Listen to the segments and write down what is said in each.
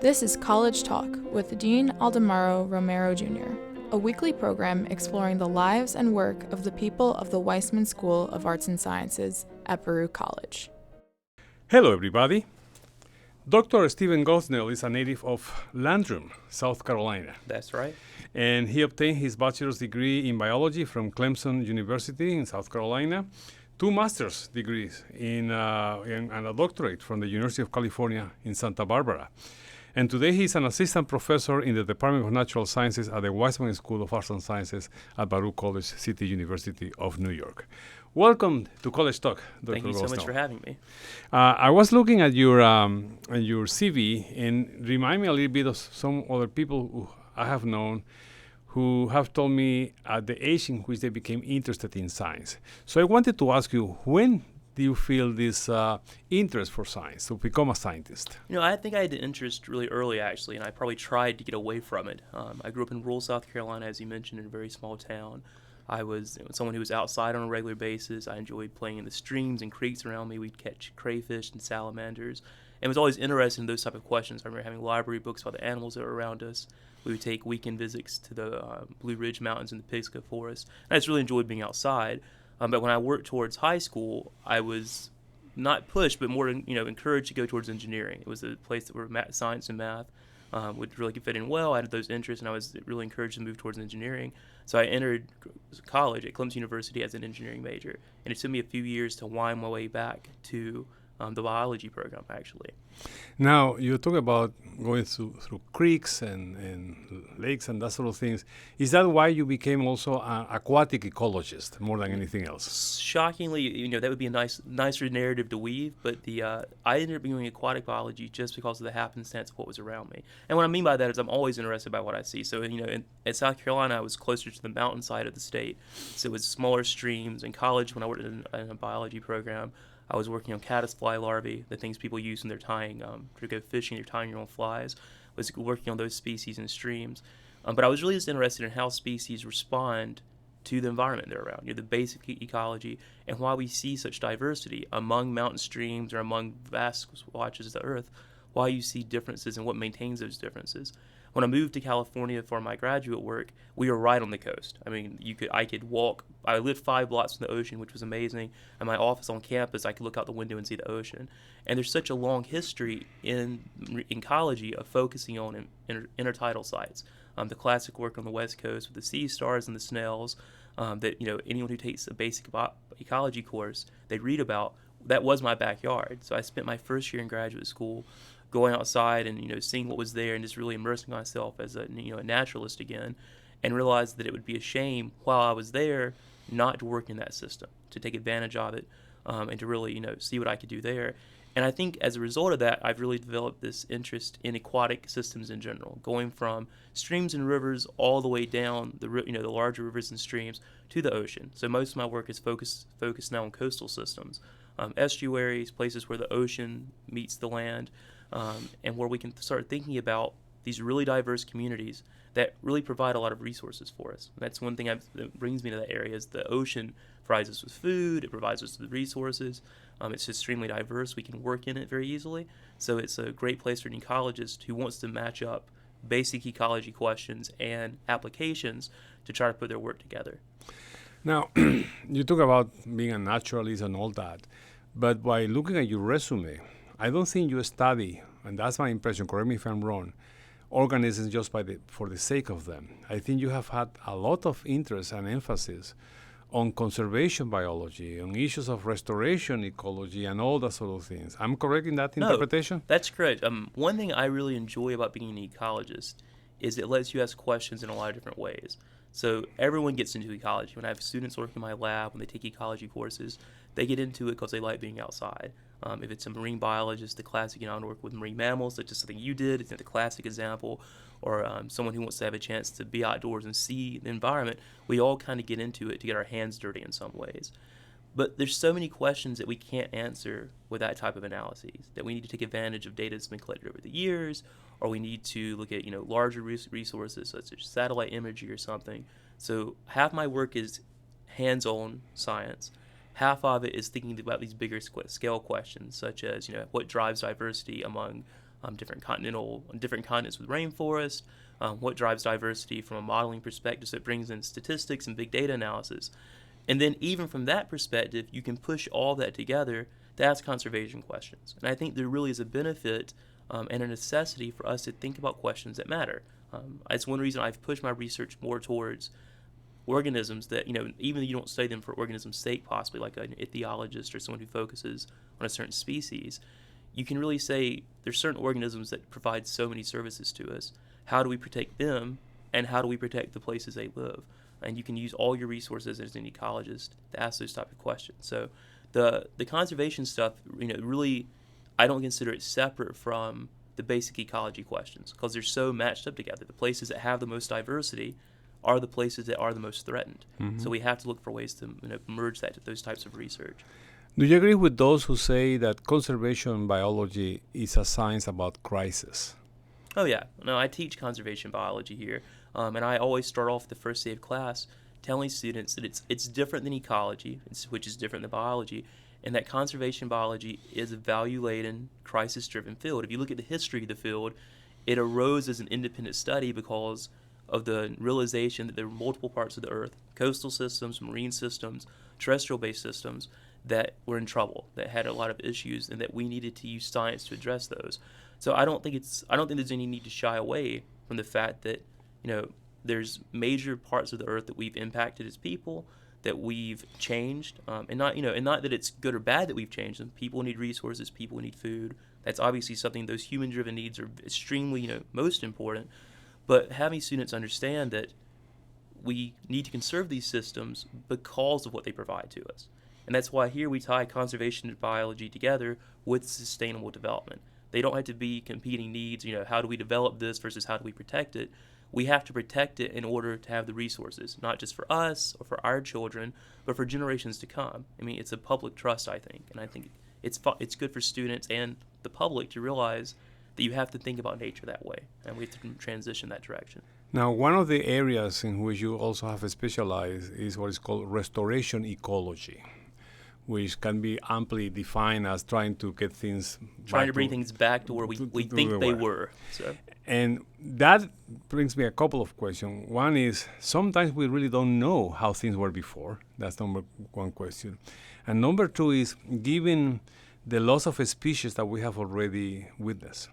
This is College Talk with Dean Aldemaro Romero Jr., a weekly program exploring the lives and work of the people of the Weissman School of Arts and Sciences at Baruch College. Hello, everybody. Dr. Stephen Gosnell is a native of Landrum, South Carolina. That's right. And he obtained his bachelor's degree in biology from Clemson University in South Carolina, 2 master's degrees and a doctorate from the University of California in Santa Barbara. And today he's an assistant professor in the Department of Natural Sciences at the Weissman School of Arts and Sciences at Baruch College, City University of New York. Welcome to College Talk, Dr. Thank you so much for having me. I was looking at your CV and remind me a little bit of some other people who I have known who have told me at the age in which they became interested in science. So I wanted to ask you, when do you feel this interest for science, to become a scientist? You know, I think I had the interest really early, actually, and I probably tried to get away from it. I grew up in rural South Carolina, as you mentioned, in a very small town. I was someone who was outside on a regular basis. I enjoyed playing in the streams and creeks around me. We'd catch crayfish and salamanders, and was always interested in those type of questions. I remember having library books about the animals that were around us. We would take weekend visits to the Blue Ridge Mountains and the Pisgah Forest. And I just really enjoyed being outside. But when I worked towards high school, I was not pushed, but more encouraged to go towards engineering. It was a place where science and math would really fit in well. I had those interests, and I was really encouraged to move towards engineering. So I entered college at Clemson University as an engineering major, and it took me a few years to wind my way back to the biology program, actually. Now, you talk about going through creeks and lakes and that sort of things. Is that why you became also an aquatic ecologist more than anything else? Shockingly, that would be a nicer narrative to weave, but I ended up doing aquatic biology just because of the happenstance of what was around me. And what I mean by that is I'm always interested by what I see. So, at South Carolina, I was closer to the mountainside of the state, so it was smaller streams. In college, when I worked in a biology program, I was working on caddisfly larvae, the things people use when they're tying, to go fishing, they're tying your own flies. I was working on those species in streams. But I was really just interested in how species respond to the environment they're around, the basic ecology, and why we see such diversity among mountain streams or among vast swatches of the earth, why you see differences and what maintains those differences. When I moved to California for my graduate work, we were right on the coast. I mean, I could walk. I lived 5 blocks from the ocean, which was amazing. And my office on campus, I could look out the window and see the ocean. And there's such a long history in ecology of focusing on intertidal sites. The classic work on the West Coast with the sea stars and the snails, that anyone who takes a basic ecology course, they read about. That was my backyard. So I spent my first year in graduate school going outside and seeing what was there and just really immersing myself as a naturalist again, and realized that it would be a shame while I was there not to work in that system, to take advantage of it, and to really see what I could do there. And I think as a result of that, I've really developed this interest in aquatic systems in general, going from streams and rivers all the way down the larger rivers and streams to the ocean. So most of my work is focused now on coastal systems, estuaries, places where the ocean meets the land. And where we can start thinking about these really diverse communities that really provide a lot of resources for us. And that's one thing that brings me to that area is the ocean provides us with food, it provides us with resources. It's extremely diverse. We can work in it very easily. So it's a great place for an ecologist who wants to match up basic ecology questions and applications to try to put their work together. Now, you talk about being a naturalist and all that, but by looking at your resume, I don't think you study, and that's my impression, correct me if I'm wrong, organisms just for the sake of them. I think you have had a lot of interest and emphasis on conservation biology, on issues of restoration ecology, and all that sort of things. I'm correct in that interpretation? No, that's correct. One thing I really enjoy about being an ecologist is it lets you ask questions in a lot of different ways. So everyone gets into ecology. When I have students working in my lab, when they take ecology courses, they get into it because they like being outside. If it's a marine biologist, the classic, I work with marine mammals, that's just something you did, it's the classic example, or someone who wants to have a chance to be outdoors and see the environment, we all kind of get into it to get our hands dirty in some ways. But there's so many questions that we can't answer with that type of analyses, that we need to take advantage of data that's been collected over the years, or we need to look at larger resources such as satellite imagery or something. So half my work is hands-on science. Half of it is thinking about these bigger scale questions, such as what drives diversity among different continents with rainforest, what drives diversity from a modeling perspective, so it brings in statistics and big data analysis. And then even from that perspective, you can push all that together to ask conservation questions. And I think there really is a benefit and a necessity for us to think about questions that matter. It's one reason I've pushed my research more towards organisms that, even though you don't study them for organism's sake, possibly like an echologist or someone who focuses on a certain species, you can really say there's certain organisms that provide so many services to us. How do we protect them, and how do we protect the places they live? And you can use all your resources as an ecologist to ask those type of questions. So the conservation stuff, really, I don't consider it separate from the basic ecology questions, because they're so matched up together. The places that have the most diversity are the places that are the most threatened. Mm-hmm. So we have to look for ways to merge that to those types of research. Do you agree with those who say that conservation biology is a science about crisis? Oh yeah, no, I teach conservation biology here, and I always start off the first day of class telling students that it's different than ecology, which is different than biology, and that conservation biology is a value-laden, crisis-driven field. If you look at the history of the field, it arose as an independent study because of the realization that there were multiple parts of the Earth, coastal systems, marine systems, terrestrial-based systems, that were in trouble, that had a lot of issues, and that we needed to use science to address those. So I don't think there's any need to shy away from the fact that there's major parts of the Earth that we've impacted as people, that we've changed, and not that it's good or bad that we've changed them. People need resources, people need food. That's obviously something, those human-driven needs are extremely most important. But having students understand that we need to conserve these systems because of what they provide to us. And that's why here we tie conservation and biology together with sustainable development. They don't have to be competing needs, how do we develop this versus how do we protect it? We have to protect it in order to have the resources, not just for us or for our children, but for generations to come. I mean, it's a public trust, I think. And I think it's good for students and the public to realize that you have to think about nature that way, and we have to transition that direction. Now, one of the areas in which you also have specialized is what is called restoration ecology, which can be amply defined as trying to get things to bring things back to where we think they were. So. And that brings me a couple of questions. One is, sometimes we really don't know how things were before. That's number one question. And number two is, given the loss of a species that we have already witnessed,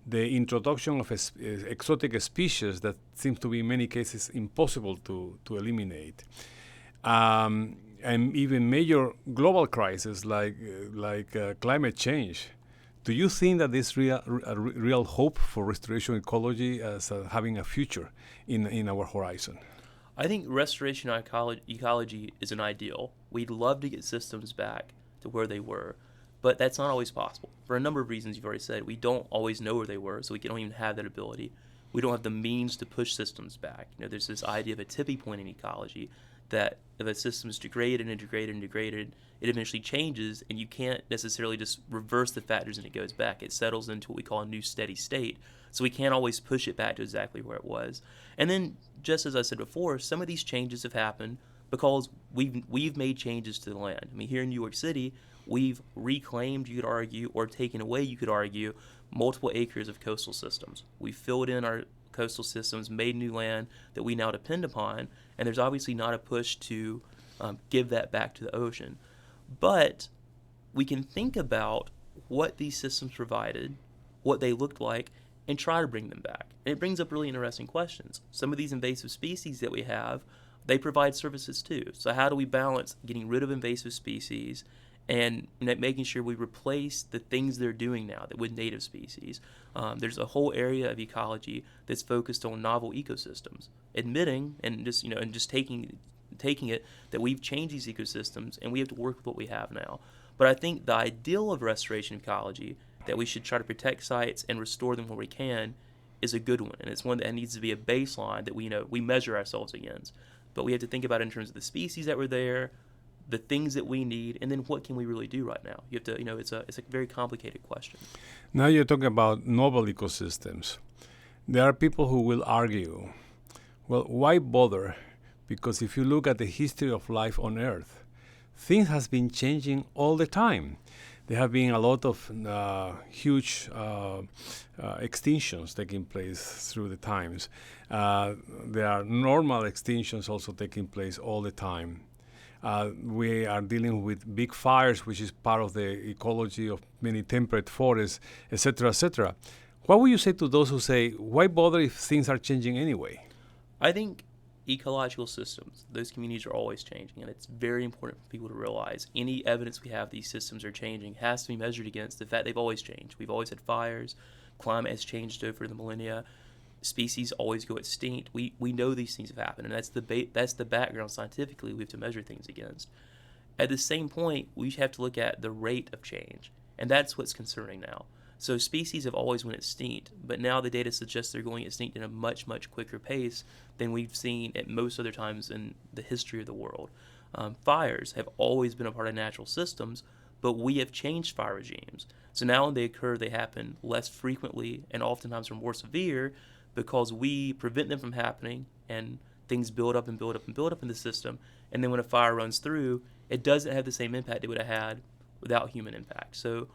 the introduction of exotic species that seems to be in many cases impossible to eliminate, and even major global crises like climate change. Do you think that there's real hope for restoration ecology as having a future in our horizon? I think restoration ecology is an ideal. We'd love to get systems back to where they were, but that's not always possible. For a number of reasons you've already said, we don't always know where they were, so we don't even have that ability. We don't have the means to push systems back. There's this idea of a tipping point in ecology, that if a system is degraded and degraded and degraded, it eventually changes, and you can't necessarily just reverse the factors and it goes back. It settles into what we call a new steady state. So we can't always push it back to exactly where it was. And then, just as I said before, some of these changes have happened because we've made changes to the land. I mean, here in New York City, we've reclaimed, you could argue, or taken away, you could argue, multiple acres of coastal systems. We've filled in our coastal systems, made new land that we now depend upon, and there's obviously not a push to give that back to the ocean. But we can think about what these systems provided, what they looked like, and try to bring them back. And it brings up really interesting questions. Some of these invasive species that we have, they provide services too. So how do we balance getting rid of invasive species and making sure we replace the things they're doing now with native species? There's a whole area of ecology that's focused on novel ecosystems, admitting and just taking it that we've changed these ecosystems and we have to work with what we have now. But I think the ideal of restoration ecology, that we should try to protect sites and restore them where we can, is a good one, and it's one that needs to be a baseline that we measure ourselves against. But we have to think about it in terms of the species that were there, the things that we need, and then what can we really do right now? You have to, it's a very complicated question. Now you're talking about novel ecosystems. There are people who will argue, well, why bother? Because if you look at the history of life on Earth, things has been changing all the time. there have been a lot of huge extinctions taking place through the times. There are normal extinctions also taking place all the time. We are dealing with big fires, which is part of the ecology of many temperate forests, etc., etc. What would you say to those who say, why bother if things are changing anyway? I think ecological systems, those communities are always changing, and it's very important for people to realize any evidence we have these systems are changing has to be measured against the fact they've always changed. We've always had fires, climate has changed over the millennia, species always go extinct. We know these things have happened, and that's the background scientifically we have to measure things against. At the same point, we have to look at the rate of change, and that's what's concerning now. So species have always went extinct, but now the data suggests they're going extinct in a much, much quicker pace than we've seen at most other times in the history of the world. Fires have always been a part of natural systems, but we have changed fire regimes. So now when they occur, they happen less frequently and oftentimes are more severe because we prevent them from happening, and things build up and build up and build up in the system. And then when a fire runs through, it doesn't have the same impact it would have had without human impact. So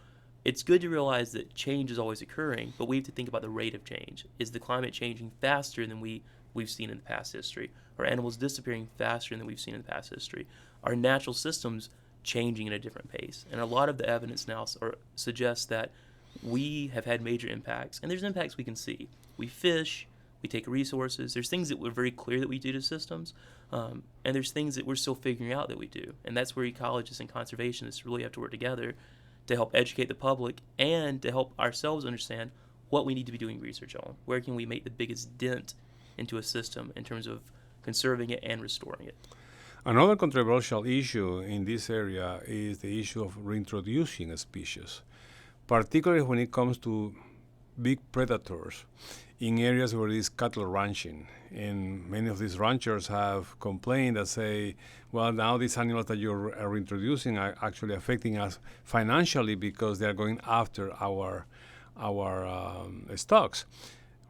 it's good to realize that change is always occurring, but we have to think about the rate of change. Is the climate changing faster than we've seen in the past history? Are animals disappearing faster than we've seen in the past history? Are natural systems changing at a different pace? And a lot of the evidence now suggests that we have had major impacts, and there's impacts we can see. We fish, we take resources. There's things that we're very clear that we do to systems, and there's things that we're still figuring out that we do. And that's where ecologists and conservationists really have to work together to help educate the public and to help ourselves understand what we need to be doing research on. Where can we make the biggest dent into a system in terms of conserving it and restoring it? Another controversial issue in this area is the issue of reintroducing a species, particularly when it comes to big predators in areas where there is cattle ranching. And many of these ranchers have complained that say, well, now these animals that you're reintroducing are actually affecting us financially because they're going after our stocks.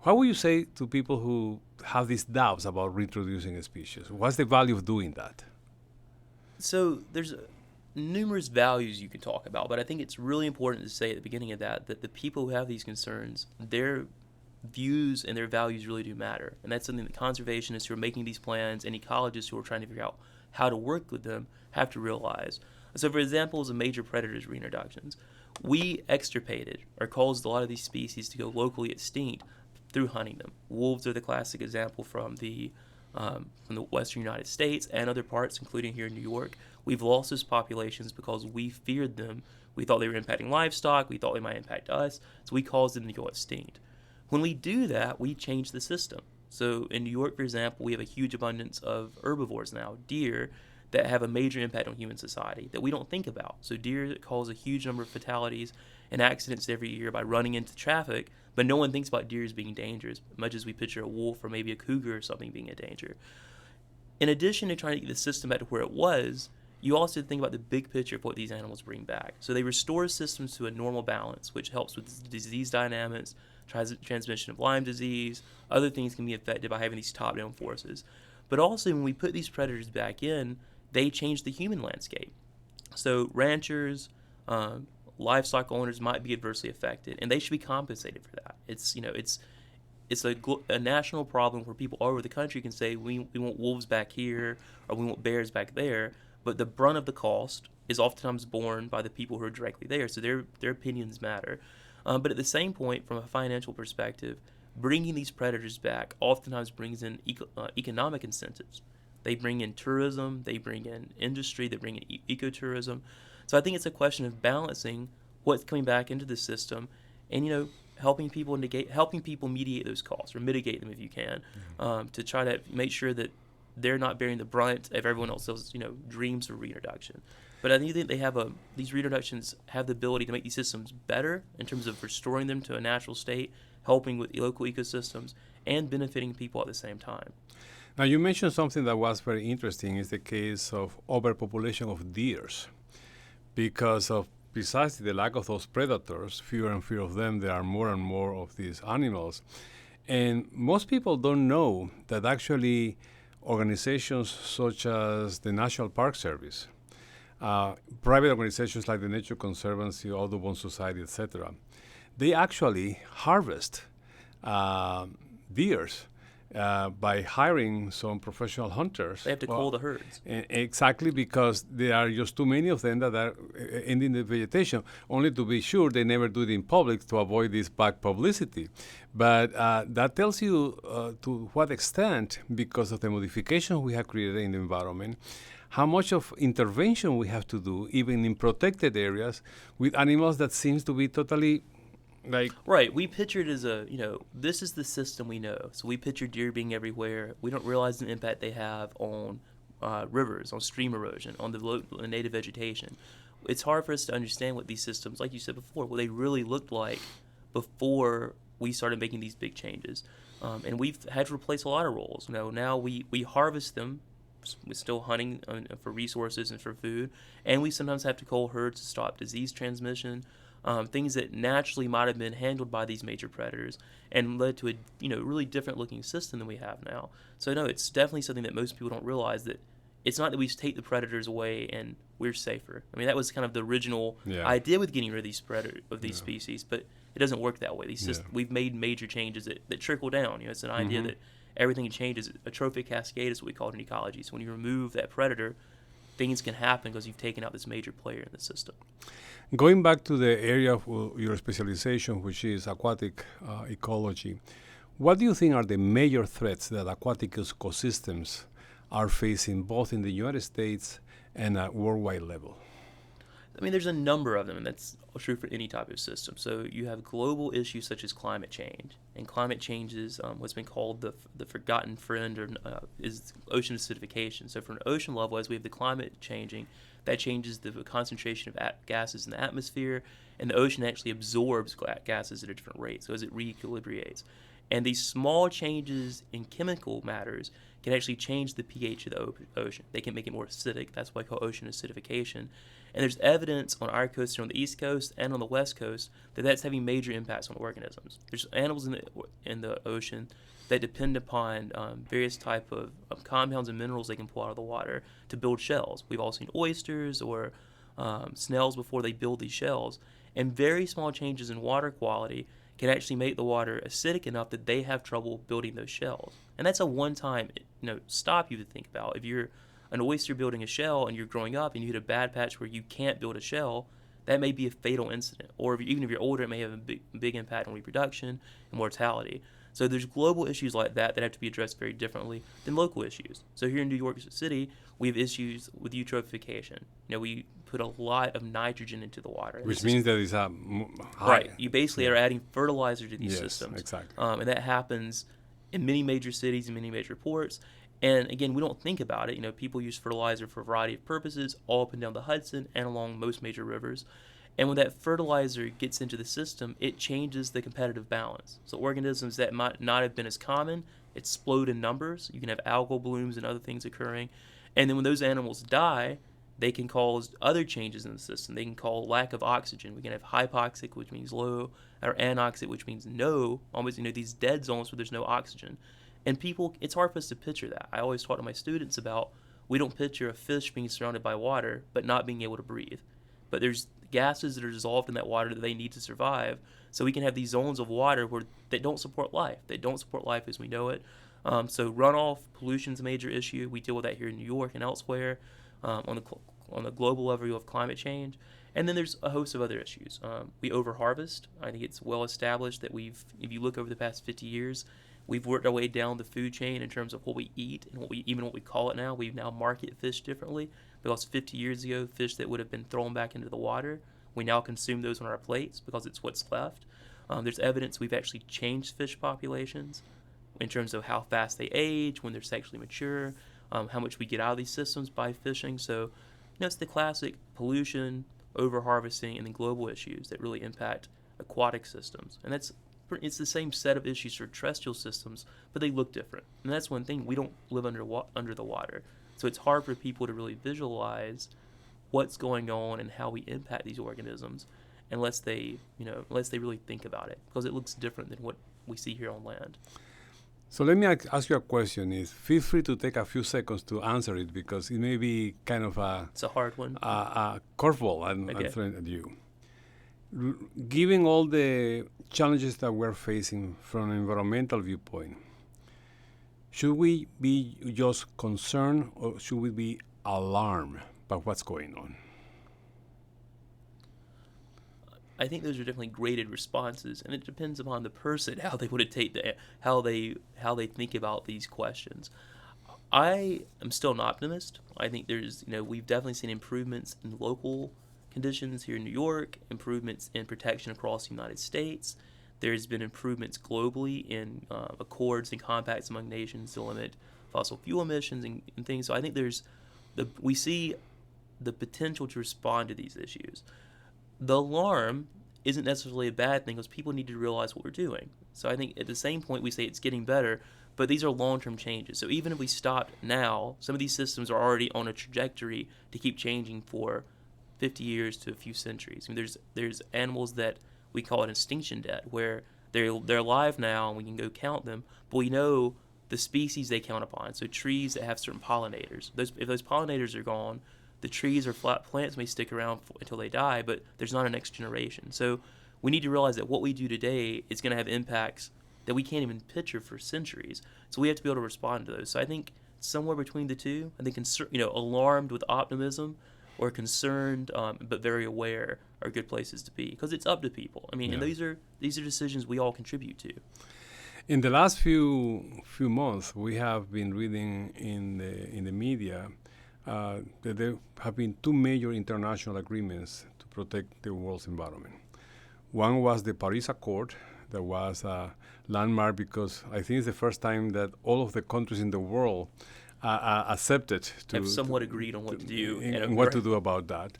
What would you say to people who have these doubts about reintroducing a species? What's the value of doing that? So there's numerous values you can talk about, but I think it's really important to say at the beginning of that the people who have these concerns, their views and their values really do matter. And that's something that conservationists who are making these plans and ecologists who are trying to figure out how to work with them have to realize. So for examples of major predators reintroductions, we extirpated or caused a lot of these species to go locally extinct through hunting them. Wolves are the classic example from the western United States and other parts, including here in New York. We've lost those populations because we feared them. We thought they were impacting livestock. We thought they might impact us. So we caused them to go extinct. When we do that, we change the system. So in New York, for example, we have a huge abundance of herbivores now, deer, that have a major impact on human society that we don't think about. So deer cause a huge number of fatalities and accidents every year by running into traffic, but no one thinks about deer as being dangerous, much as we picture a wolf or maybe a cougar or something being a danger. In addition to trying to get the system back to where it was, you also think about the big picture of what these animals bring back. So they restore systems to a normal balance, which helps with disease dynamics, transmission of Lyme disease. Other things can be affected by having these top-down forces. But also, when we put these predators back in, they change the human landscape. So ranchers, livestock owners might be adversely affected, and they should be compensated for that. It's a national problem where people all over the country can say we want wolves back here or we want bears back there, but the brunt of the cost is oftentimes borne by the people who are directly there, so their opinions matter. But at the same point, from a financial perspective, bringing these predators back oftentimes brings in economic incentives. They bring in tourism, they bring in industry, they bring in ecotourism. So I think it's a question of balancing what's coming back into the system and, helping people mediate those costs or mitigate them if you can, to try to make sure that they're not bearing the brunt of everyone else's, dreams of reintroduction. But I think they have these reintroductions have the ability to make these systems better in terms of restoring them to a natural state, helping with local ecosystems, and benefiting people at the same time. Now, you mentioned something that was very interesting, is the case of overpopulation of deers. Because of precisely the lack of those predators, fewer and fewer of them, there are more and more of these animals. And most people don't know that actually organizations such as the National Park Service private organizations like the Nature Conservancy, Audubon Society, etc., they actually harvest deers by hiring some professional hunters. They have to cull the herds. Exactly, because there are just too many of them that are ending the vegetation. Only to be sure they never do it in public to avoid this bad publicity. But that tells you to what extent, because of the modifications we have created in the environment, how much of intervention we have to do, even in protected areas, with animals that seems to be totally right. We picture it as this is the system we know. So we picture deer being everywhere. We don't realize the impact they have on rivers, on stream erosion, on the native vegetation. It's hard for us to understand what these systems, like you said before, what they really looked like before we started making these big changes. And we've had to replace a lot of roles. Now we harvest them. We're still hunting for resources and for food. And we sometimes have to cull herds to stop disease transmission. Things that naturally might have been handled by these major predators and led to a really different looking system than we have now. So no, it's definitely something that most people don't realize, that it's not that we take the predators away and we're safer. I mean, that was kind of the original idea with getting rid of these species, but it doesn't work that way. We've made major changes that trickle down. It's an idea that everything changes. A trophic cascade is what we call it in ecology. So when you remove that predator, things can happen because you've taken out this major player in the system. Going back to the area of your specialization, which is aquatic ecology, what do you think are the major threats that aquatic ecosystems are facing, both in the United States and at worldwide level? I mean, there's a number of them, and that's true for any type of system. So you have global issues such as climate change, and climate change is what's been called the forgotten friend, or is ocean acidification. So for an ocean level, as we have the climate changing, that changes the concentration of gases in the atmosphere, and the ocean actually absorbs gases at a different rate, so as it re-equilibrates. And these small changes in chemical matters can actually change the pH of the ocean. They can make it more acidic. That's why I call ocean acidification. And there's evidence on our coast, on the East Coast and on the West Coast, that that's having major impacts on organisms. There's animals in the ocean that depend upon various type of compounds and minerals they can pull out of the water to build shells. We've all seen oysters or snails before they build these shells. And very small changes in water quality can actually make the water acidic enough that they have trouble building those shells. And that's a one-time stop you to think about. If you're an oyster building a shell and you're growing up and you hit a bad patch where you can't build a shell, that may be a fatal incident. Or even if you're older, it may have a big impact on reproduction and mortality. So there's global issues like that have to be addressed very differently than local issues. So here in New York City, we have issues with eutrophication. We put a lot of nitrogen into the water. Which means that it's high. Right. You basically are adding fertilizer to these yes, systems. Exactly. And that happens in many major cities and many major ports. And again, we don't think about it. People use fertilizer for a variety of purposes all up and down the Hudson and along most major rivers. And when that fertilizer gets into the system, it changes the competitive balance. So organisms that might not have been as common explode in numbers. You can have algal blooms and other things occurring. And then when those animals die, they can cause other changes in the system. They can cause lack of oxygen. We can have hypoxic, which means low, or anoxic, which means no, almost these dead zones where there's no oxygen. And people, it's hard for us to picture that. I always talk to my students about, we don't picture a fish being surrounded by water but not being able to breathe. But there's gases that are dissolved in that water that they need to survive. So we can have these zones of water that don't support life. They don't support life as we know it. So runoff, pollution is a major issue. We deal with that here in New York and elsewhere. On the global level, you have climate change. And then there's a host of other issues. We overharvest. I think it's well established that if you look over the past 50 years, we've worked our way down the food chain in terms of what we eat and what we call it now. We now market fish differently, because 50 years ago, fish that would have been thrown back into the water, we now consume those on our plates because it's what's left. There's evidence we've actually changed fish populations in terms of how fast they age, when they're sexually mature, how much we get out of these systems by fishing. So it's the classic pollution, overharvesting, and then global issues that really impact aquatic systems. And it's the same set of issues for terrestrial systems, but they look different. And that's one thing, we don't live under the water. So it's hard for people to really visualize what's going on and how we impact these organisms unless they really think about it, because it looks different than what we see here on land. So let me ask you a question. Feel free to take a few seconds to answer it because it may be kind of It's a hard one. a curveball I'm Okay. throwing at you. Given all the challenges that we're facing from an environmental viewpoint, should we be just concerned or should we be alarmed by what's going on? I think those are definitely graded responses, and it depends upon the person how they would take how they think about these questions. I am still an optimist. I think we've definitely seen improvements in local conditions here in New York, improvements in protection across the United States. There's been improvements globally in accords and compacts among nations to limit fossil fuel emissions and things. So I think we see the potential to respond to these issues. The alarm isn't necessarily a bad thing because people need to realize what we're doing. So I think at the same point we say it's getting better, but these are long-term changes. So even if we stopped now, some of these systems are already on a trajectory to keep changing for 50 years to a few centuries. I mean, there's animals that we call it extinction debt, where they're alive now and we can go count them, but we know the species they count upon. So trees that have certain pollinators. If those pollinators are gone, the trees or flat plants may stick around until they die, but there's not a next generation. So we need to realize that what we do today is going to have impacts that we can't even picture for centuries. So we have to be able to respond to those. So I think somewhere between the two, I think alarmed with optimism or concerned but very aware are good places to be because it's up to people. I mean, and these are decisions we all contribute to. In the last few months, we have been reading in the media that there have been two major international agreements to protect the world's environment. One was the Paris Accord, that was a landmark because I think it's the first time that all of the countries in the world accepted to have somewhat agreed on what to do and what to do about that.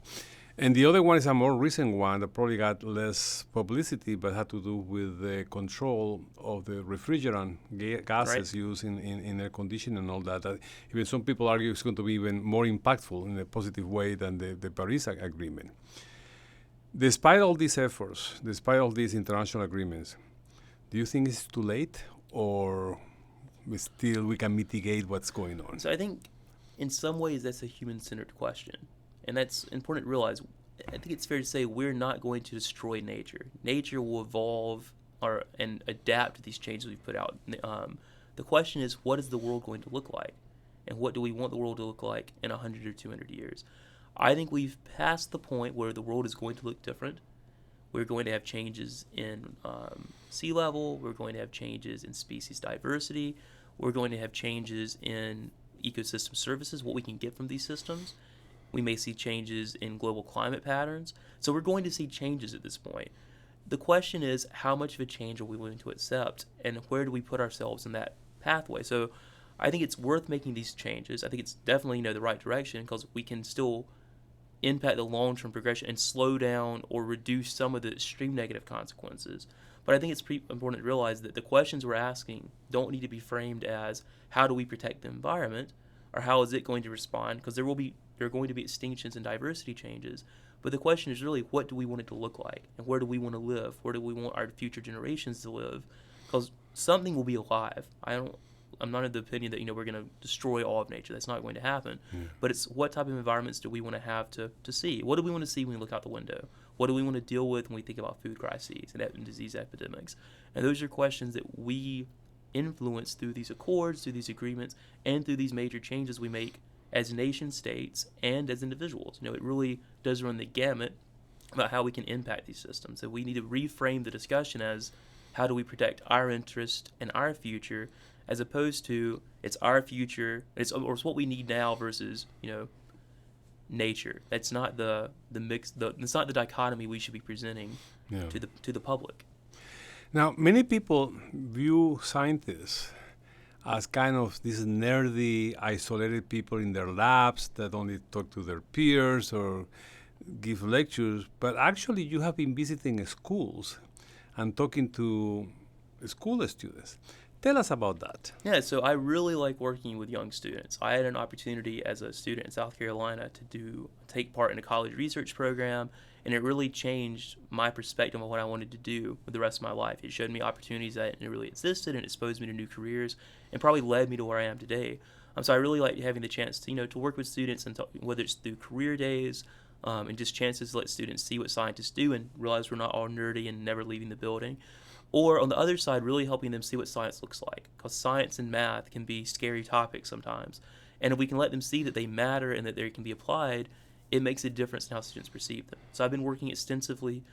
And the other one is a more recent one that probably got less publicity, but had to do with the control of the refrigerant gases used in air conditioning and all that. Even some people argue it's going to be even more impactful in a positive way than the Paris Agreement. Despite all these efforts, despite all these international agreements, do you think it's too late or we can mitigate what's going on? So I think in some ways that's a human-centered question. And that's important to realize. I think it's fair to say we're not going to destroy nature. Nature will evolve and adapt to these changes we've put out. The question is, what is the world going to look like? And what do we want the world to look like in 100 or 200 years? I think we've passed the point where the world is going to look different. We're going to have changes in sea level. We're going to have changes in species diversity. We're going to have changes in ecosystem services, what we can get from these systems. We may see changes in global climate patterns. So we're going to see changes at this point. The question is, how much of a change are we willing to accept, and where do we put ourselves in that pathway? So I think it's worth making these changes. I think it's definitely the right direction because we can still impact the long-term progression and slow down or reduce some of the extreme negative consequences. But I think it's pretty important to realize that the questions we're asking don't need to be framed as how do we protect the environment or how is it going to respond, because there are going to be extinctions and diversity changes. But the question is really, what do we want it to look like? And where do we want to live? Where do we want our future generations to live? Because something will be alive. I'm not of the opinion that we're going to destroy all of nature. That's not going to happen. But it's what type of environments do we want to have to see? What do we want to see when we look out the window? What do we want to deal with when we think about food crises and disease epidemics? And those are questions that we influence through these accords, through these agreements, and through these major changes we make as nation states and as individuals. It really does run the gamut about how we can impact these systems. So we need to reframe the discussion as how do we protect our interest and our future, as opposed to it's our future, it's what we need now versus nature. That's not the mix. It's not the dichotomy we should be presenting to the public. Now, many people view scientists as kind of these nerdy, isolated people in their labs that only talk to their peers or give lectures. But actually, you have been visiting schools and talking to school students. Tell us about that. Yeah, so I really like working with young students. I had an opportunity as a student in South Carolina to take part in a college research program, and it really changed my perspective on what I wanted to do with the rest of my life. It showed me opportunities that didn't really existed and exposed me to new careers and probably led me to where I am today. So I really like having the chance to, to work with students, and whether it's through career days and just chances to let students see what scientists do and realize we're not all nerdy and never leaving the building. Or on the other side, really helping them see what science looks like, because science and math can be scary topics sometimes. And if we can let them see that they matter and that they can be applied, it makes a difference in how students perceive them. So I've been working extensively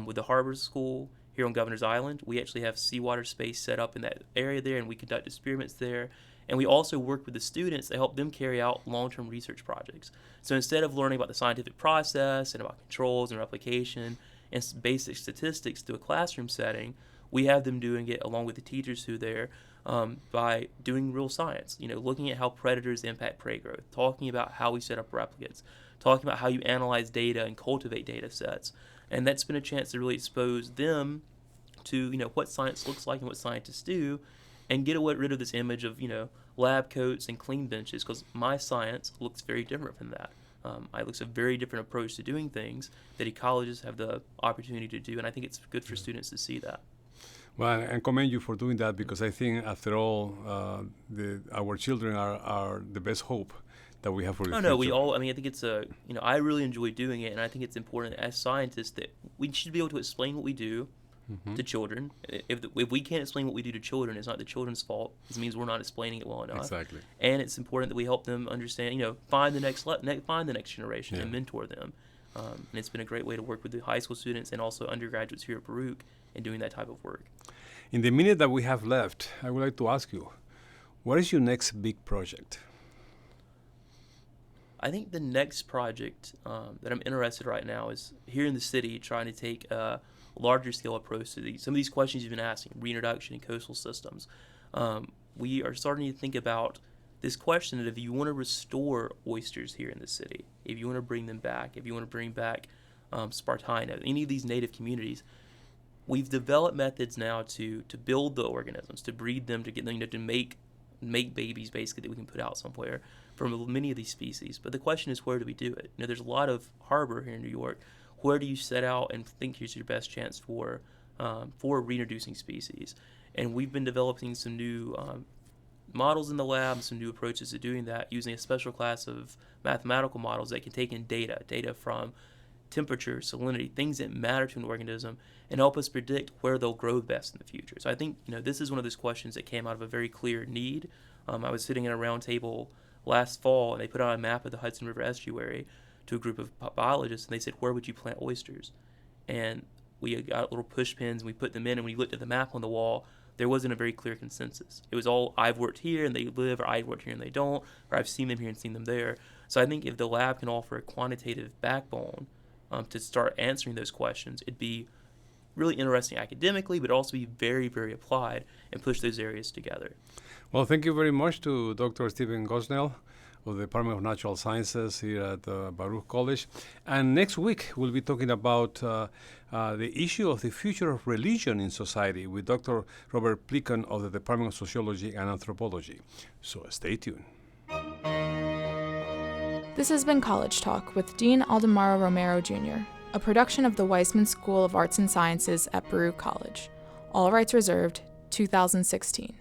with the Harbor School here on Governor's Island. We actually have seawater space set up in that area there, and we conduct experiments there. And we also work with the students to help them carry out long-term research projects. So instead of learning about the scientific process and about controls and replication and basic statistics through a classroom setting, we have them doing it along with the teachers who are there by doing real science, looking at how predators impact prey growth, talking about how we set up replicates, talking about how you analyze data and cultivate data sets. And that's been a chance to really expose them to, what science looks like and what scientists do, and get rid of this image of, lab coats and clean benches, because my science looks very different from that. It looks a very different approach to doing things that ecologists have the opportunity to do, and I think it's good for students to see that. Well, and commend you for doing that, because I think, after all, our children are the best hope that we have for the future. No, we all. I think it's I really enjoy doing it, and I think it's important as scientists that we should be able to explain what we do to children. If we can't explain what we do to children, it's not the children's fault. It means we're not explaining it well enough. Exactly. And it's important that we help them understand. Find the next generation and mentor them. And it's been a great way to work with the high school students and also undergraduates here at Baruch in doing that type of work. In the minute that we have left, I would like to ask you, what is your next big project? I think the next project that I'm interested right now is here in the city, trying to take a larger scale approach to some of these questions you've been asking, reintroduction and coastal systems. We are starting to think about this question that if you want to restore oysters here in the city, if you want to bring them back, if you want to bring back Spartina, any of these native communities, we've developed methods now to build the organisms, to breed them, to get them to make babies basically that we can put out somewhere from many of these species. But the question is, where do we do it? There's a lot of harbor here in New York. Where do you set out and think here's your best chance for reintroducing species? And we've been developing some new models in the lab, some new approaches to doing that, using a special class of mathematical models that can take in data from temperature, salinity, things that matter to an organism, and help us predict where they'll grow best in the future. So I think this is one of those questions that came out of a very clear need. I was sitting at a round table last fall, and they put out a map of the Hudson River estuary to a group of biologists, and they said, where would you plant oysters? And we got little push pins, and we put them in, and when you looked at the map on the wall, there wasn't a very clear consensus. It was all, I've worked here and they live, or I've worked here and they don't, or I've seen them here and seen them there. So I think if the lab can offer a quantitative backbone to start answering those questions, it'd be really interesting academically, but also be very, very applied and push those areas together. Well, thank you very much to Dr. Stephen Gosnell of the Department of Natural Sciences here at Baruch College. And next week, we'll be talking about the issue of the future of religion in society with Dr. Robert Pliken of the Department of Sociology and Anthropology. So stay tuned. This has been College Talk with Dean Aldemaro Romero Jr., a production of the Weissman School of Arts and Sciences at Baruch College. All rights reserved, 2016.